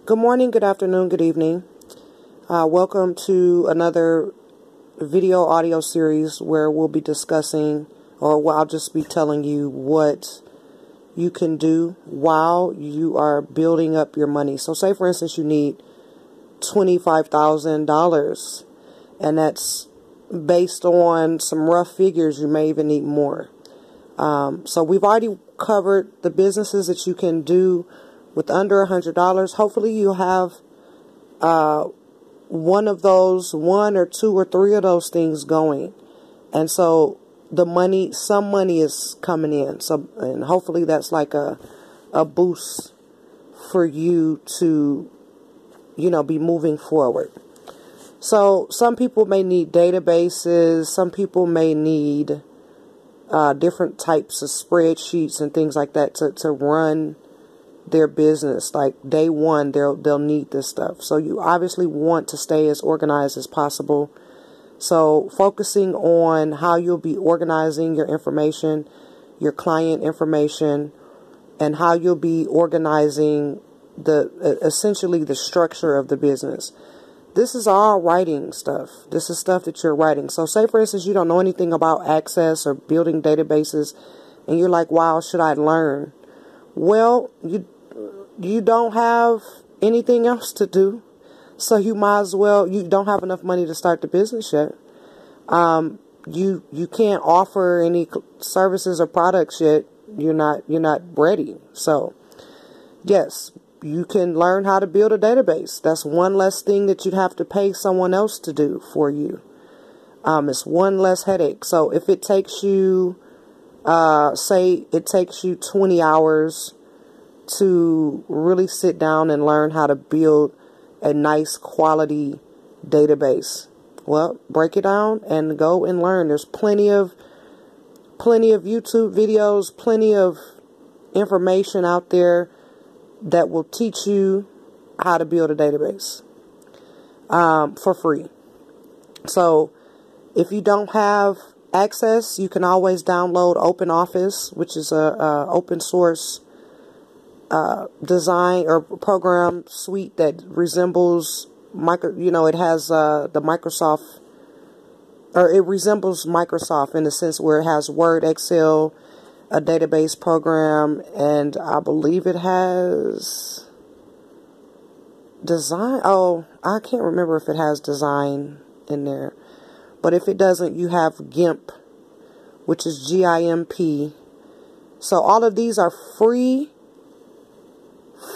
Good morning, good afternoon, good evening. Welcome to another video audio series where we'll be discussing, or I'll just be telling you what you can do while you are building up your money. So say, for instance, you need $25,000, and that's based on some rough figures. You may even need more. So we've already covered the businesses that you can do with under $100. Hopefully you have one of those, one or two or three of those things going. And so some money is coming in. So, and hopefully that's like a boost for you to, be moving forward. So some people may need databases. Some people may need different types of spreadsheets and things like that to run their business. Like day one, they'll need this stuff. So you obviously want to stay as organized as possible. So focusing on how you'll be organizing your information, your client information, and how you'll be organizing essentially the structure of the business. This is all writing stuff. This is stuff that you're writing. So say, for instance, you don't know anything about Access or building databases, and you're like, wow, should I learn? Well, you don't have anything else to do, so you might as well. You don't have enough money to start the business yet. You can't offer any services or products yet. You're not ready. So yes, you can learn how to build a database. That's one less thing that you'd have to pay someone else to do for you. It's one less headache. So if it takes you, say it takes you 20 hours to really sit down and learn how to build a nice quality database, well, break it down and go and learn. There's plenty of YouTube videos, plenty of information out there that will teach you how to build a database for free. So if you don't have Access, you can always download OpenOffice, which is a open source design or program suite that resembles it has the Microsoft, or it resembles Microsoft in the sense where it has Word, Excel, a database program, and I believe it has Design. Oh, I can't remember if it has Design in there, but if it doesn't, you have GIMP, which is GIMP. So all of these are free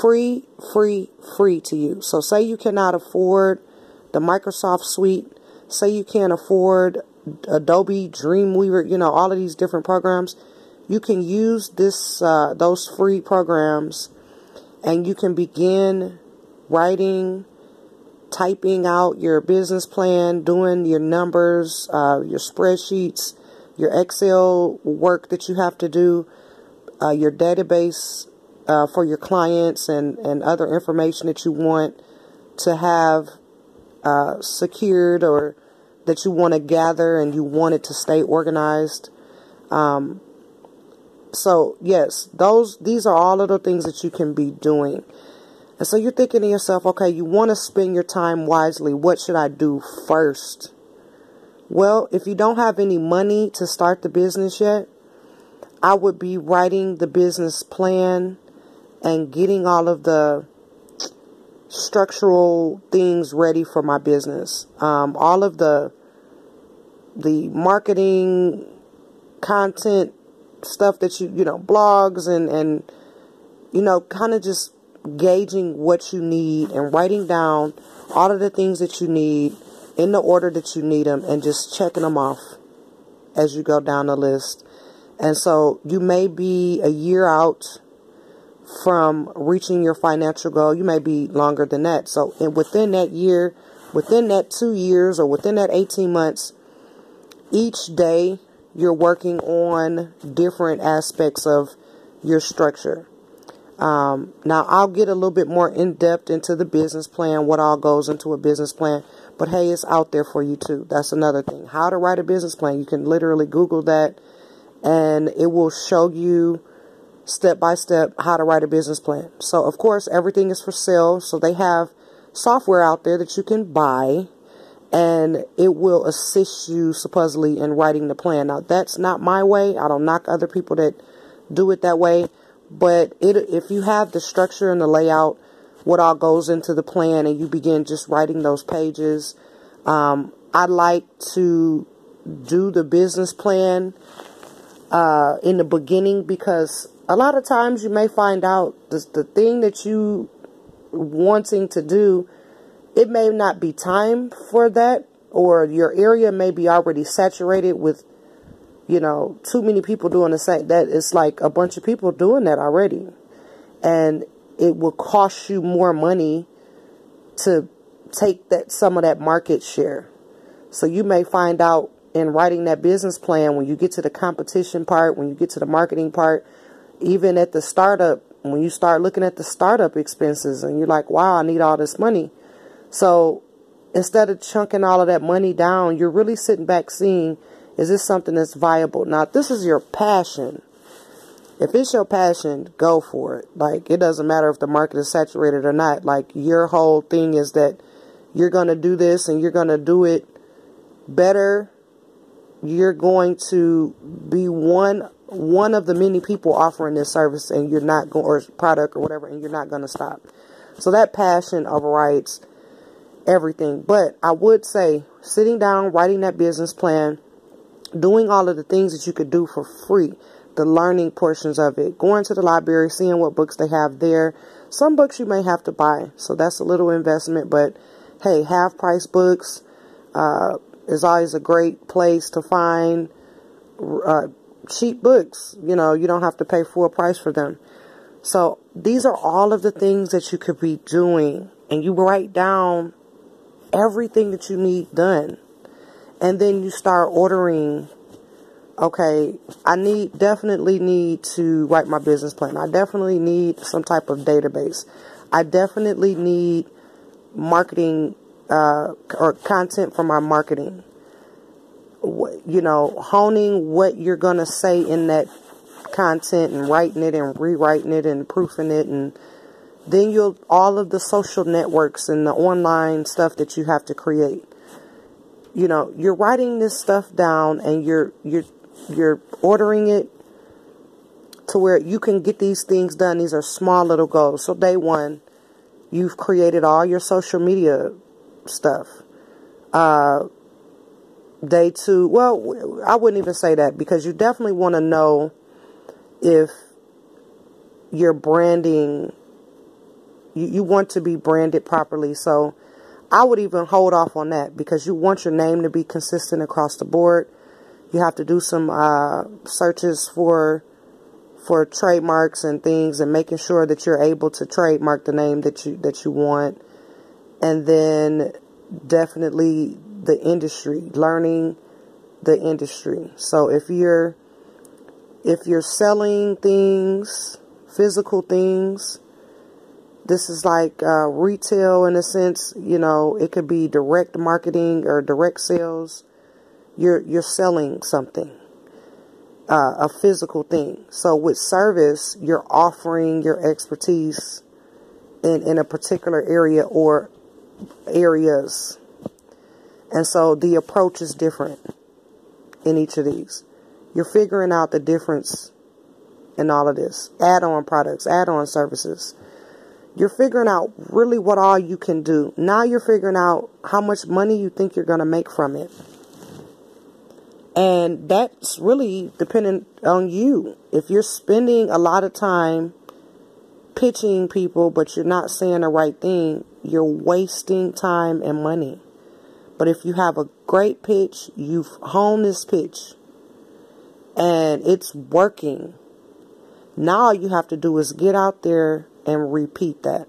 to you. So say you cannot afford the Microsoft suite, say you can't afford Adobe Dreamweaver, all of these different programs. You can use those free programs, and you can begin writing, typing out your business plan, doing your numbers, your spreadsheets, your Excel work that you have to do, your database for your clients, and other information that you want to have secured, or that you want to gather and you want it to stay organized. So yes, these are all of the things that you can be doing. And so you're thinking to yourself, okay, you want to spend your time wisely. What should I do first? Well, if you don't have any money to start the business yet, I would be writing the business plan and getting all of the structural things ready for my business. All of the marketing content stuff that blogs and kind of just gauging what you need and writing down all of the things that you need in the order that you need them, and just checking them off as you go down the list. And so you may be a year out from reaching your financial goal. You may be longer than that. So within that year, within that 2 years, or within that 18 months, each day you're working on different aspects of your structure. Now I'll get a little bit more in depth into the business plan, what all goes into a business plan, but hey, it's out there for you too. That's another thing. How to write a business plan. You can literally Google that, and it will show you step by step how to write a business plan. So of course everything is for sale. So they have software out there that you can buy, and it will assist you supposedly in writing the plan. Now that's not my way. I don't knock other people that do it that way, but if you have the structure and the layout, what all goes into the plan, and you begin just writing those pages. I like to do the business plan in the beginning, because a lot of times you may find out the thing that you wanting to do, it may not be time for that, or your area may be already saturated with, you know, too many people doing the same. That it's like a bunch of people doing that already, and it will cost you more money to take some of that market share. So you may find out in writing that business plan, when you get to the competition part, when you get to the marketing part, even at the startup, when you start looking at the startup expenses, and you're like, wow, I need all this money. So instead of chunking all of that money down, you're really sitting back seeing, is this something that's viable? Now, if this is your passion, if it's your passion, go for it. Like, it doesn't matter if the market is saturated or not. Like, your whole thing is that you're going to do this and you're going to do it better. You're going to be one of the many people offering this service, and you're not going, or product or whatever, and you're not going to stop. So that passion overrides everything. But I would say sitting down, writing that business plan, doing all of the things that you could do for free, the learning portions of it, going to the library, seeing what books they have there. Some books you may have to buy, so that's a little investment, but hey, half price books is always a great place to find cheap books. You know, you don't have to pay full price for them. So these are all of the things that you could be doing, and you write down everything that you need done, and then you start ordering. Okay, I definitely need to write my business plan. I definitely need some type of database. I definitely need marketing or content for my marketing. You know, honing what you're going to say in that content, and writing it and rewriting it and proofing it, and then all of the social networks and the online stuff that you have to create. You know, you're writing this stuff down, and you're ordering it to where you can get these things done. These are small little goals. So day one, you've created all your social media stuff. Day two, well, I wouldn't even say that, because you definitely want to know if your branding, you want to be branded properly. So I would even hold off on that, because you want your name to be consistent across the board. You have to do some searches for trademarks and things, and making sure that you're able to trademark the name that you want. And then definitely the industry, learning the industry. So if you're selling things, physical things, this is like retail in a sense. You know, it could be direct marketing or direct sales. You're selling something, a physical thing. So with service, you're offering your expertise in a particular area or areas. And so the approach is different in each of these. You're figuring out the difference in all of this. Add-on products, add-on services. You're figuring out really what all you can do. Now you're figuring out how much money you think you're going to make from it. And that's really dependent on you. If you're spending a lot of time pitching people, but you're not saying the right thing, you're wasting time and money. But if you have a great pitch, you've honed this pitch, and it's working, now all you have to do is get out there and repeat that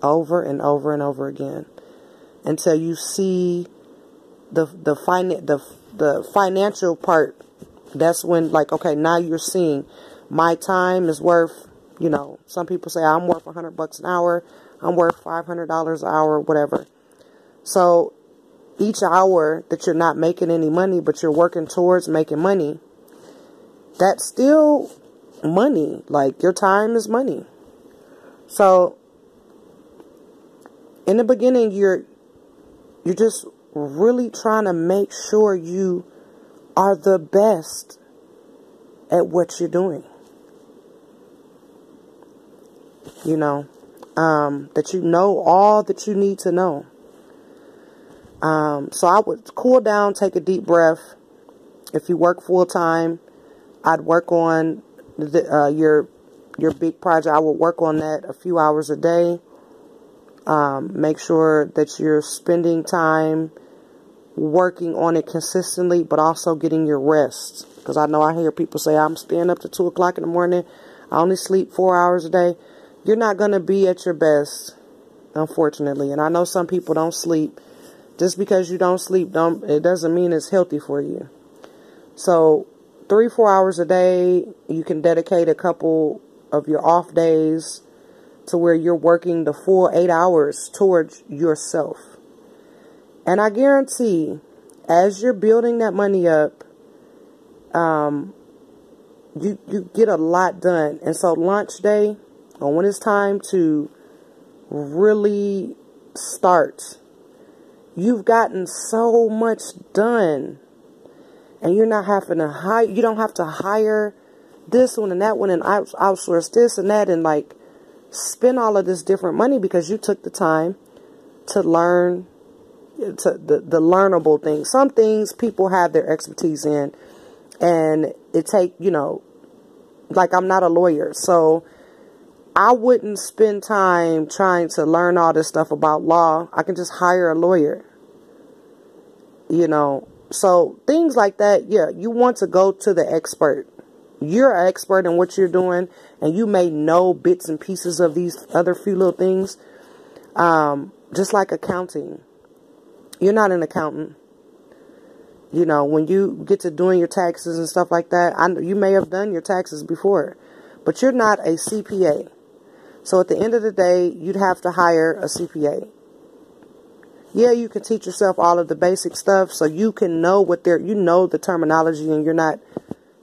over and over and over again until you see the financial part. That's when, like, okay, now you're seeing my time is worth, you know, some people say I'm worth $100 an hour, I'm worth $500 an hour, whatever. So each hour that you're not making any money, but you're working towards making money, that still money. Like, your time is money. So in the beginning, you're just really trying to make sure you are the best at what you're doing. You know, that you know all that you need to know. So I would cool down, take a deep breath. If you work full time, I'd work on your big project. I would work on that a few hours a day. Make sure that you're spending time working on it consistently, but also getting your rest. Because I know I hear people say, I'm staying up to 2 o'clock in the morning. I only sleep 4 hours a day. You're not going to be at your best, unfortunately. And I know some people don't sleep. Just because you don't sleep, it doesn't mean it's healthy for you. So 3-4 hours a day, you can dedicate a couple of your off days to where you're working the full 8 hours towards yourself. And I guarantee, as you're building that money up, you get a lot done. And so launch day, or when it's time to really start, you've gotten so much done. And you're not having to hire, you don't have to hire this one and that one and outsource this and that and like spend all of this different money because you took the time to learn the learnable things. Some things people have their expertise in, and it take, you know, like I'm not a lawyer, so I wouldn't spend time trying to learn all this stuff about law. I can just hire a lawyer, you know. So things like that, yeah, you want to go to the expert. You're an expert in what you're doing, and you may know bits and pieces of these other few little things. Just like accounting. You're not an accountant. You know, when you get to doing your taxes and stuff like that, you may have done your taxes before, but you're not a CPA. So at the end of the day, you'd have to hire a CPA. Yeah, you can teach yourself all of the basic stuff so you can know you know the terminology, and you're not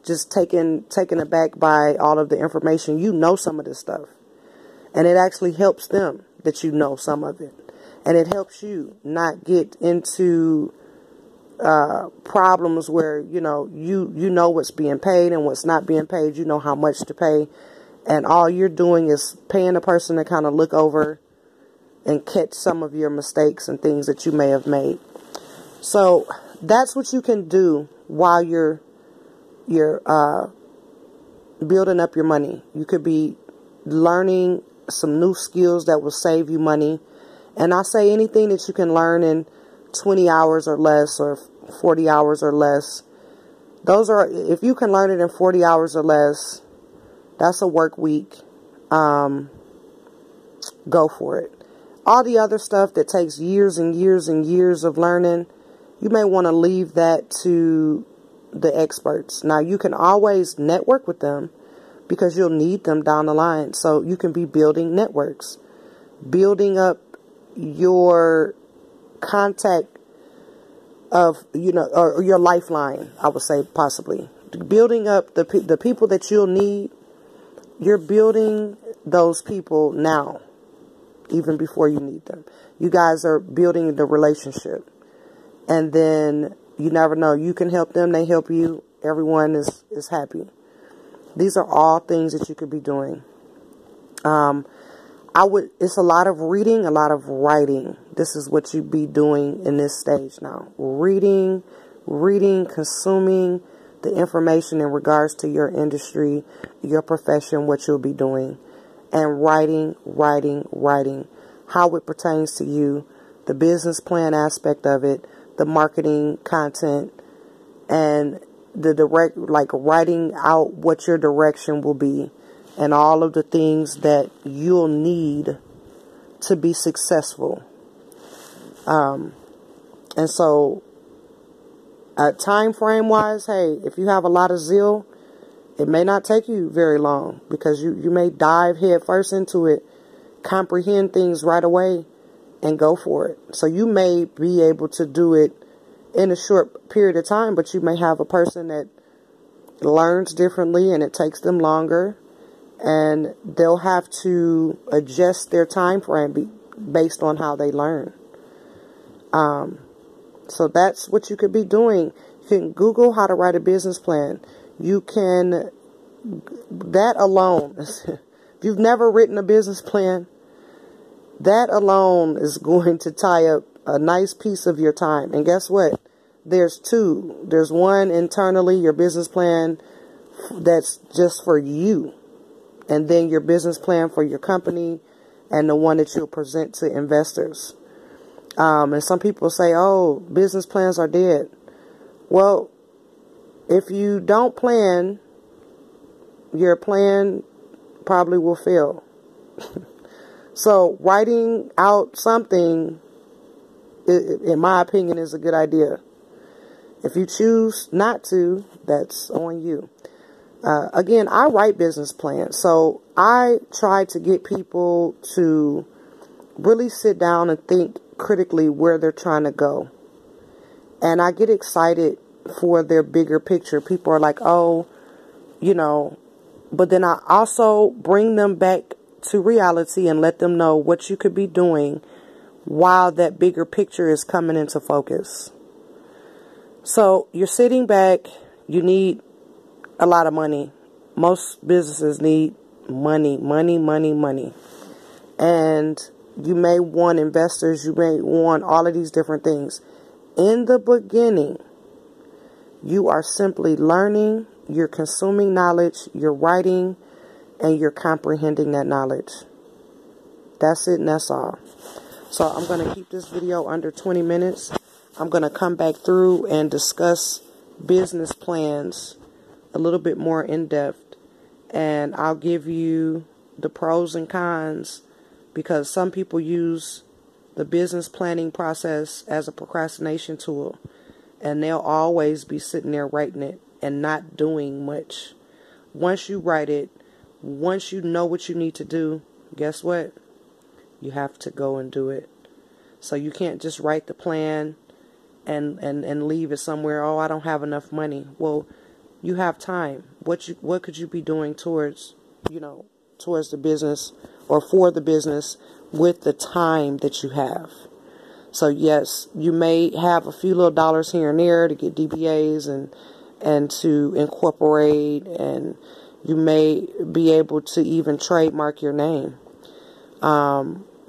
just taken aback by all of the information. You know some of this stuff, and it actually helps them that you know some of it, and it helps you not get into problems where you know what's being paid and what's not being paid. You know how much to pay, and all you're doing is paying a person to kind of look over and catch some of your mistakes and things that you may have made. So that's what you can do while you're building up your money. You could be learning some new skills that will save you money. And I say anything that you can learn in 20 hours or less, or 40 hours or less. If you can learn it in 40 hours or less, that's a work week. Go for it. All the other stuff that takes years and years and years of learning, you may want to leave that to the experts. Now, you can always network with them because you'll need them down the line. So you can be building networks, building up your contact of, or your lifeline, I would say, possibly. Building up the people that you'll need. You're building those people now, even before you need them. You guys are building the relationship. And then you never know. You can help them. They help you. Everyone is happy. These are all things that you could be doing. It's a lot of reading, a lot of writing. This is what you'd be doing in this stage now. Reading, consuming the information in regards to your industry, your profession, what you'll be doing. And writing how it pertains to you, the business plan aspect of it, the marketing content, and writing out what your direction will be, and all of the things that you'll need to be successful. And so, time frame wise, hey, if you have a lot of zeal, it may not take you very long, because you may dive head first into it, comprehend things right away, and go for it. So you may be able to do it in a short period of time, but you may have a person that learns differently and it takes them longer, and they'll have to adjust their time frame based on how they learn. So that's what you could be doing. You can Google how to write a business plan. You can, that alone, if you've never written a business plan, that alone is going to tie up a nice piece of your time. And guess what? There's two. There's one internally, your business plan that's just for you. And then your business plan for your company, and the one that you'll present to investors. And some people say, oh, business plans are dead. Well, if you don't plan, your plan probably will fail. So writing out something, in my opinion, is a good idea. If you choose not to, that's on you. Again, I write business plans. So I try to get people to really sit down and think critically where they're trying to go. And I get excited for their bigger picture. People are like, oh, you know, but then I also bring them back to reality and let them know what you could be doing while that bigger picture is coming into focus. So you're sitting back, you need a lot of money. Most businesses need money. And you may want investors, you may want all of these different things. In the beginning, you are simply learning, you're consuming knowledge, you're writing, and you're comprehending that knowledge. That's it, and that's all. So I'm going to keep this video under 20 minutes. I'm going to come back through and discuss business plans a little bit more in depth. And I'll give you the pros and cons, because some people use the business planning process as a procrastination tool, and they'll always be sitting there writing it and not doing much. Once you write it, once you know what you need to do, guess what? You have to go and do it. So you can't just write the plan and leave it somewhere. Oh, I don't have enough money. Well, you have time. What could you be doing towards the business or for the business with the time that you have? So yes, you may have a few little dollars here and there to get DBAs and to incorporate, and you may be able to even trademark your name.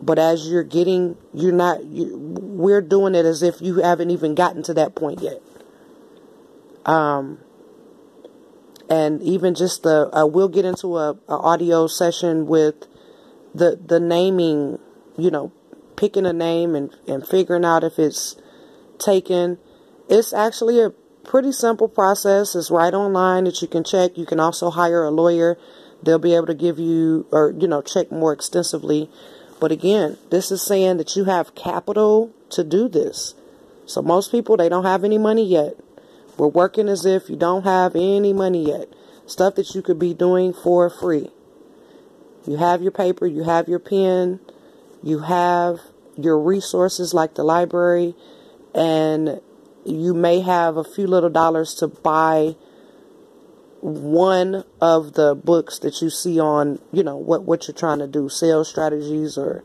But as you're getting, we're doing it as if you haven't even gotten to that point yet. And even just we'll get into a audio session with the naming, picking a name and figuring out if it's taken. It's actually a pretty simple process. It's right online that you can check. You can also hire a lawyer. They'll be able to give you, or, check more extensively. But again, this is saying that you have capital to do this. So most people, they don't have any money yet. We're working as if you don't have any money yet. Stuff that you could be doing for free. You have your paper, you have your pen, you have your resources like the library, and you may have a few little dollars to buy one of the books that you see on, what you're trying to do, sales strategies or,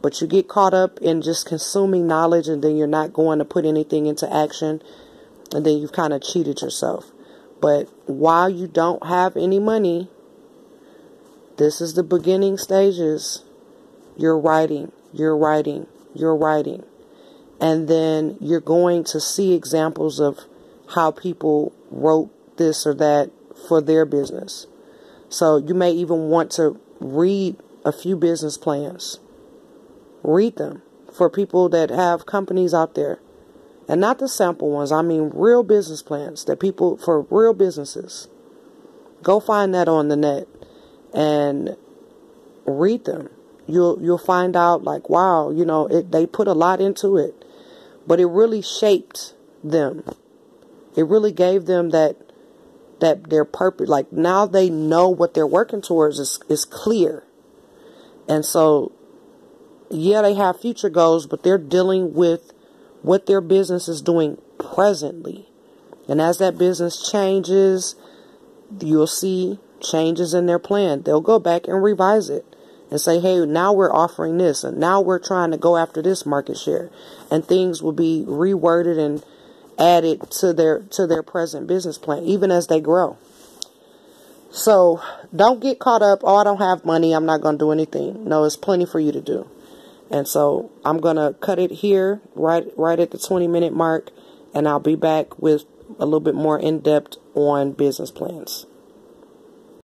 but you get caught up in just consuming knowledge, and then you're not going to put anything into action, and then you've kind of cheated yourself. But while you don't have any money, this is the beginning stages. You're writing. And then you're going to see examples of how people wrote this or that for their business. So you may even want to read a few business plans. Read them for people that have companies out there. And not the sample ones. I mean real business plans that people, for real businesses. Go find that on the net and read them. You'll find out like, wow, they put a lot into it. But it really shaped them. It really gave them that their purpose, like now they know what they're working towards is clear. And so, yeah, they have future goals, but they're dealing with what their business is doing presently. And as that business changes, you'll see changes in their plan. They'll go back and revise it and say, hey, now we're offering this, and now we're trying to go after this market share. And things will be reworded and added to their present business plan, even as they grow. So don't get caught up, oh, I don't have money, I'm not going to do anything. No, it's plenty for you to do. And so I'm going to cut it here right at the 20-minute mark, and I'll be back with a little bit more in-depth on business plans.